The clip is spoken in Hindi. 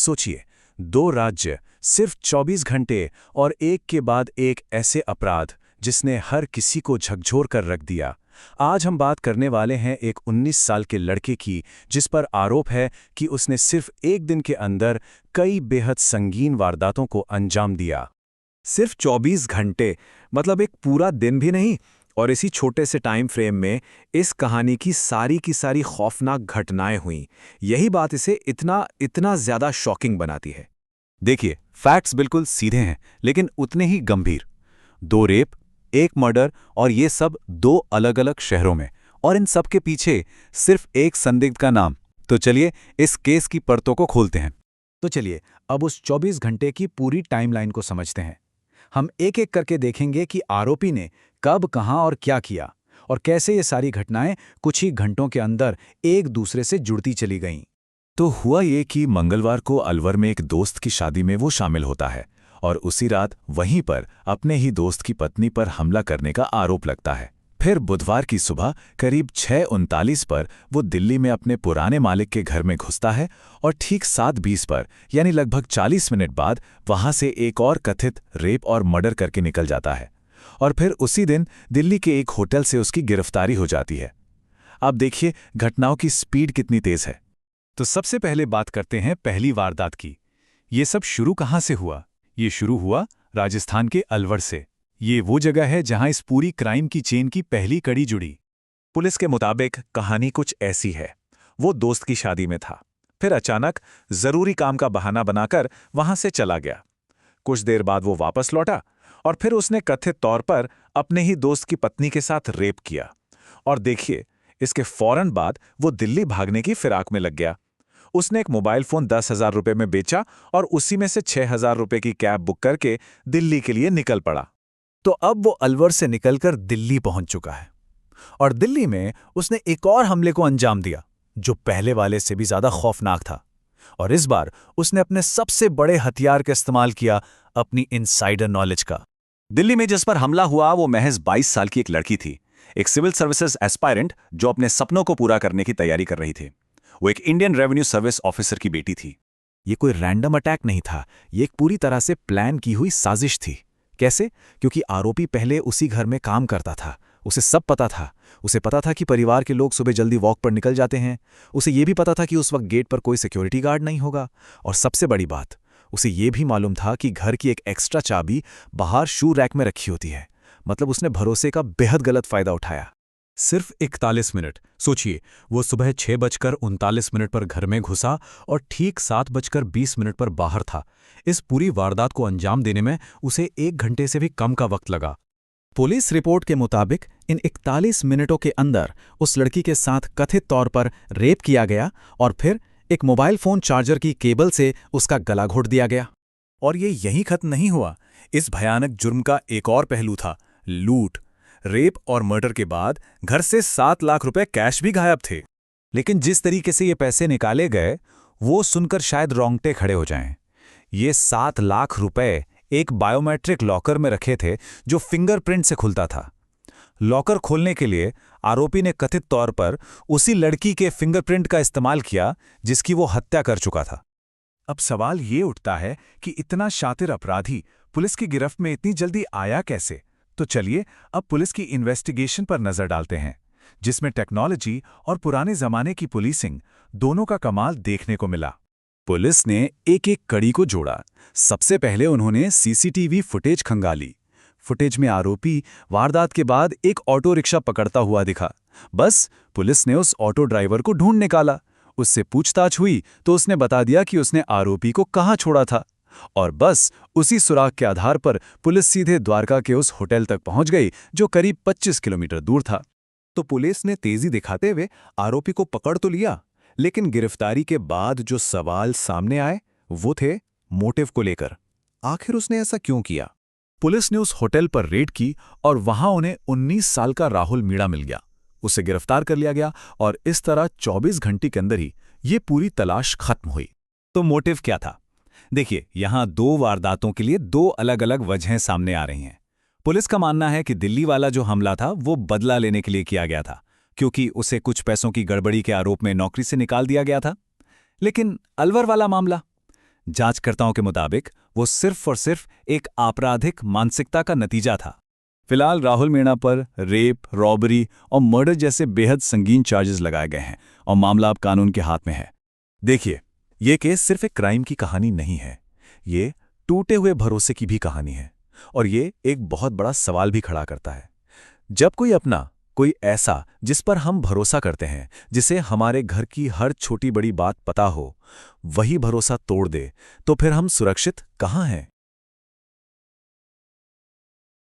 सोचिए, दो राज्य, सिर्फ 24 घंटे और एक के बाद एक ऐसे अपराध जिसने हर किसी को झकझोर कर रख दिया। आज हम बात करने वाले हैं एक 19 साल के लड़के की, जिस पर आरोप है कि उसने सिर्फ एक दिन के अंदर कई बेहद संगीन वारदातों को अंजाम दिया। सिर्फ 24 घंटे, मतलब एक पूरा दिन भी नहीं। और इसी छोटे से टाइम फ्रेम में इस कहानी की सारी खौफनाक घटनाएं हुईं। यही बात इसे इतना ज्यादा शॉकिंग बनाती है। देखिए, फैक्ट्स बिल्कुल सीधे हैं, लेकिन उतने ही गंभीर। 2 रेप, 1 मर्डर, और ये सब 2 अलग-अलग शहरों में, और इन सब के पीछे सिर्फ एक संदिग्ध का नाम। तो चलिए इस केस की परतों को खोलते हैं। तो चलिए अब उस 24 घंटे की पूरी टाइमलाइन को समझते हैं। हम एक एक करके देखेंगे कि आरोपी ने कब, कहां और क्या किया, और कैसे ये सारी घटनाएं कुछ ही घंटों के अंदर एक दूसरे से जुड़ती चली गईं। तो हुआ ये कि मंगलवार को अलवर में एक दोस्त की शादी में वो शामिल होता है, और उसी रात वहीं पर अपने ही दोस्त की पत्नी पर हमला करने का आरोप लगता है। फिर बुधवार की सुबह करीब 6:39 पर वो दिल्ली में अपने पुराने मालिक के घर में घुसता है, और ठीक 7:20 पर, यानी लगभग 40 मिनट बाद, वहां से एक और कथित रेप और मर्डर करके निकल जाता है। और फिर उसी दिन दिल्ली के एक होटल से उसकी गिरफ्तारी हो जाती है। अब देखिए घटनाओं की स्पीड कितनी तेज है। तो सबसे पहले बात करते हैं पहली वारदात की। ये सब शुरू कहां से हुआ? ये शुरू हुआ राजस्थान के अलवर से। ये वो जगह है जहां इस पूरी क्राइम की चेन की पहली कड़ी जुड़ी। पुलिस के मुताबिक कहानी कुछ ऐसी है। वो दोस्त की शादी में था, फिर अचानक जरूरी काम का बहाना बनाकर वहां से चला गया। कुछ देर बाद वो वापस लौटा, और फिर उसने कथित तौर पर अपने ही दोस्त की पत्नी के साथ रेप किया। और देखिए, इसके फौरन बाद वो दिल्ली भागने की फिराक में लग गया। उसने एक मोबाइल फोन 10,000 रुपए में बेचा, और उसी में से 6,000 रुपए की कैब बुक करके दिल्ली के लिए निकल पड़ा। तो अब वो अलवर से निकलकर दिल्ली पहुंच चुका है, और दिल्ली में उसने एक और हमले को अंजाम दिया जो पहले वाले से भी ज्यादा खौफनाक था। और इस बार उसने अपने सबसे बड़े हथियार का इस्तेमाल किया, अपनी इनसाइडर नॉलेज का। दिल्ली में जिस पर हमला हुआ वो महज 22 साल की एक लड़की थी, एक सिविल सर्विसेज एस्पायरेंट जो अपने सपनों को पूरा करने की तैयारी कर रही थी। वो एक इंडियन रेवेन्यू सर्विस ऑफिसर की बेटी थी। ये कोई रैंडम अटैक नहीं था, ये एक पूरी तरह से प्लान की हुई साजिश थी। कैसे? क्योंकि आरोपी पहले उसी घर में काम करता था। उसे सब पता था। उसे पता था कि परिवार के लोग सुबह जल्दी वॉक पर निकल जाते हैं। उसे ये भी पता था कि उस वक्त गेट पर कोई सिक्योरिटी गार्ड नहीं होगा। और सबसे बड़ी बात, उसे ये भी मालूम था कि घर की एक एक्स्ट्रा चाबी बाहर शू रैक में रखी होती है। मतलब उसने भरोसे का बेहद गलत फायदा उठाया। सिर्फ 41 मिनट। सोचिए, वो सुबह 6:39 पर घर में घुसा और ठीक 7:20 पर बाहर था। इस पूरी वारदात को अंजाम देने में उसे 1 घंटे से भी कम का वक्त लगा। पुलिस रिपोर्ट के मुताबिक इन 41 मिनटों के अंदर उस लड़की के साथ कथित तौर पर रेप किया गया, और फिर एक मोबाइल फोन चार्जर की केबल से उसका गला घोट दिया गया। और ये यहीं खत्म नहीं हुआ। इस भयानक जुर्म का एक और पहलू था, लूट। रेप और मर्डर के बाद घर से 7 लाख रुपए कैश भी गायब थे। लेकिन जिस तरीके से ये पैसे निकाले गए, वो सुनकर शायद रोंगटे खड़े हो जाएं। ये 7 लाख रुपए एक बायोमेट्रिक लॉकर में रखे थे जो फिंगरप्रिंट से खुलता था। लॉकर खोलने के लिए आरोपी ने कथित तौर पर उसी लड़की के फिंगरप्रिंट का इस्तेमाल किया जिसकी वो हत्या कर चुका था। अब सवाल ये उठता है कि इतना शातिर अपराधी पुलिस की गिरफ्त में इतनी जल्दी आया कैसे? तो चलिए अब पुलिस की इन्वेस्टिगेशन पर नजर डालते हैं, जिसमें टेक्नोलॉजी और पुराने जमाने की पुलिसिंग दोनों का कमाल देखने को मिला। पुलिस ने एक कड़ी को जोड़ा। सबसे पहले उन्होंने सीसीटीवी फुटेज खंगाली। फुटेज में आरोपी वारदात के बाद एक ऑटो रिक्शा पकड़ता हुआ दिखा। बस पुलिस ने उस ऑटो ड्राइवर को ढूंढ निकाला। उससे पूछताछ हुई तो उसने बता दिया कि उसने आरोपी को कहाँ छोड़ा था। और बस उसी सुराग के आधार पर पुलिस सीधे द्वारका के उस होटल तक पहुंच गई जो करीब 25 किलोमीटर दूर था। तो पुलिस ने तेजी दिखाते हुए आरोपी को पकड़ तो लिया, लेकिन गिरफ्तारी के बाद जो सवाल सामने आए वो थे मोटिव को लेकर। आखिर उसने ऐसा क्यों किया? पुलिस ने उस होटल पर रेड की और वहां उन्हें 19 साल का राहुल मीणा मिल गया। उसे गिरफ्तार कर लिया गया और इस तरह 24 घंटे के अंदर ही ये पूरी तलाश खत्म हुई। तो मोटिव क्या था? देखिए, यहां 2 वारदातों के लिए 2 अलग-अलग वजहें सामने आ रही हैं। पुलिस का मानना है कि दिल्ली वाला जो हमला था वो बदला लेने के लिए किया गया था, क्योंकि उसे कुछ पैसों की गड़बड़ी के आरोप में नौकरी से निकाल दिया गया था। लेकिन अलवर वाला मामला, जांचकर्ताओं के मुताबिक वो सिर्फ और सिर्फ एक आपराधिक मानसिकता का नतीजा था। फिलहाल राहुल मीणा पर रेप, रॉबरी और मर्डर जैसे बेहद संगीन चार्जेस लगाए गए हैं और मामला अब कानून के हाथ में है। देखिए, ये केस सिर्फ एक क्राइम की कहानी नहीं है, ये टूटे हुए भरोसे की भी कहानी है। और ये एक बहुत बड़ा सवाल भी खड़ा करता है। जब कोई ऐसा जिस पर हम भरोसा करते हैं, जिसे हमारे घर की हर छोटी बड़ी बात पता हो, वही भरोसा तोड़ दे, तो फिर हम सुरक्षित कहाँ हैं?